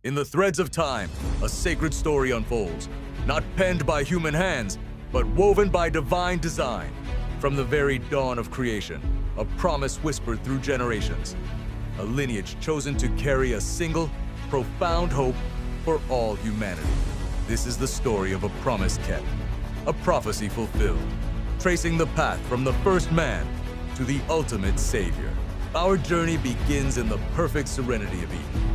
In the threads of time, a sacred story unfolds, not penned by human hands, but woven by divine design. From the very dawn of creation, a promise whispered through generations, a lineage chosen to carry a single, profound hope for all humanity. This is the story of a promise kept, a prophecy fulfilled, tracing the path from the first man to the ultimate savior. Our journey begins in the perfect serenity of Eden,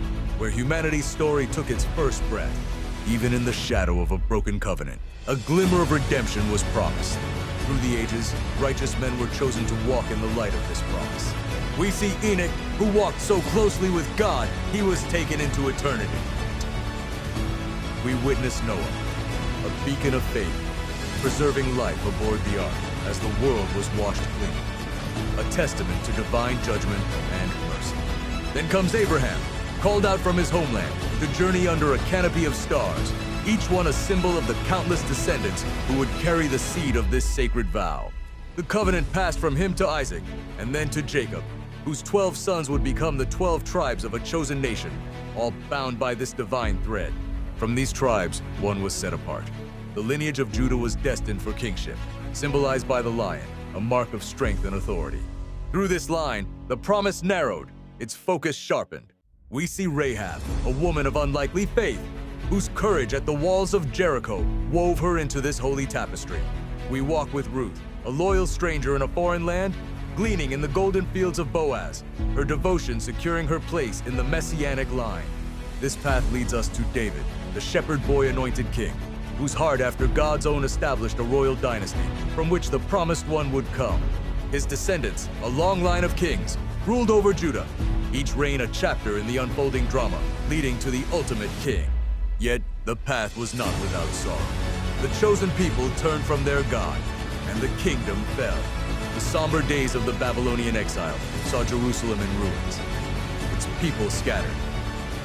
where humanity's story took its first breath. Even in the shadow of a broken covenant, a glimmer of redemption was promised. Through the ages, righteous men were chosen to walk in the light of this promise. We see Enoch, who walked so closely with God, he was taken into eternity. We witness Noah, a beacon of faith, preserving life aboard the ark as the world was washed clean, a testament to divine judgment and mercy. Then comes Abraham, called out from his homeland to journey under a canopy of stars, each one a symbol of the countless descendants who would carry the seed of this sacred vow. The covenant passed from him to Isaac, and then to Jacob, whose 12 sons would become the 12 tribes of a chosen nation, all bound by this divine thread. From these tribes, one was set apart. The lineage of Judah was destined for kingship, symbolized by the lion, a mark of strength and authority. Through this line, the promise narrowed, its focus sharpened. We see Rahab, a woman of unlikely faith, whose courage at the walls of Jericho wove her into this holy tapestry. We walk with Ruth, a loyal stranger in a foreign land, gleaning in the golden fields of Boaz, her devotion securing her place in the messianic line. This path leads us to David, the shepherd boy anointed king, whose heart after God's own established a royal dynasty from which the promised one would come. His descendants, a long line of kings, ruled over Judah, each reign a chapter in the unfolding drama, leading to the ultimate king. Yet, the path was not without sorrow. The chosen people turned from their God, and the kingdom fell. The somber days of the Babylonian exile saw Jerusalem in ruins, its people scattered,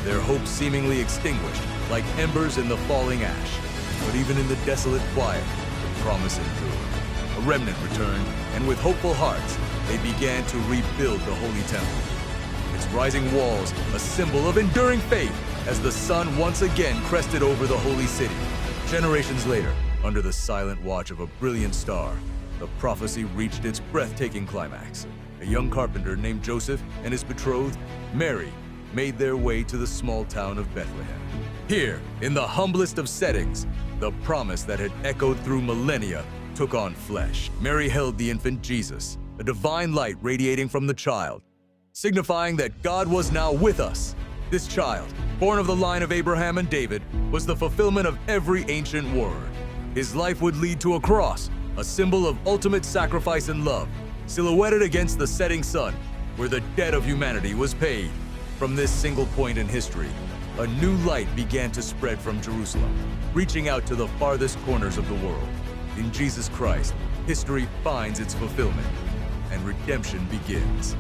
their hopes seemingly extinguished like embers in the falling ash. But even in the desolate quiet, the promise endured. A remnant returned, and with hopeful hearts, they began to rebuild the Holy Temple. Its rising walls, a symbol of enduring faith, as the sun once again crested over the holy city. Generations later, under the silent watch of a brilliant star, the prophecy reached its breathtaking climax. A young carpenter named Joseph and his betrothed, Mary, made their way to the small town of Bethlehem. Here, in the humblest of settings, the promise that had echoed through millennia took on flesh. Mary held the infant Jesus, a divine light radiating from the child, signifying that God was now with us. This child, born of the line of Abraham and David, was the fulfillment of every ancient word. His life would lead to a cross, a symbol of ultimate sacrifice and love, silhouetted against the setting sun, where the debt of humanity was paid. From this single point in history, a new light began to spread from Jerusalem, reaching out to the farthest corners of the world. In Jesus Christ, history finds its fulfillment, and redemption begins.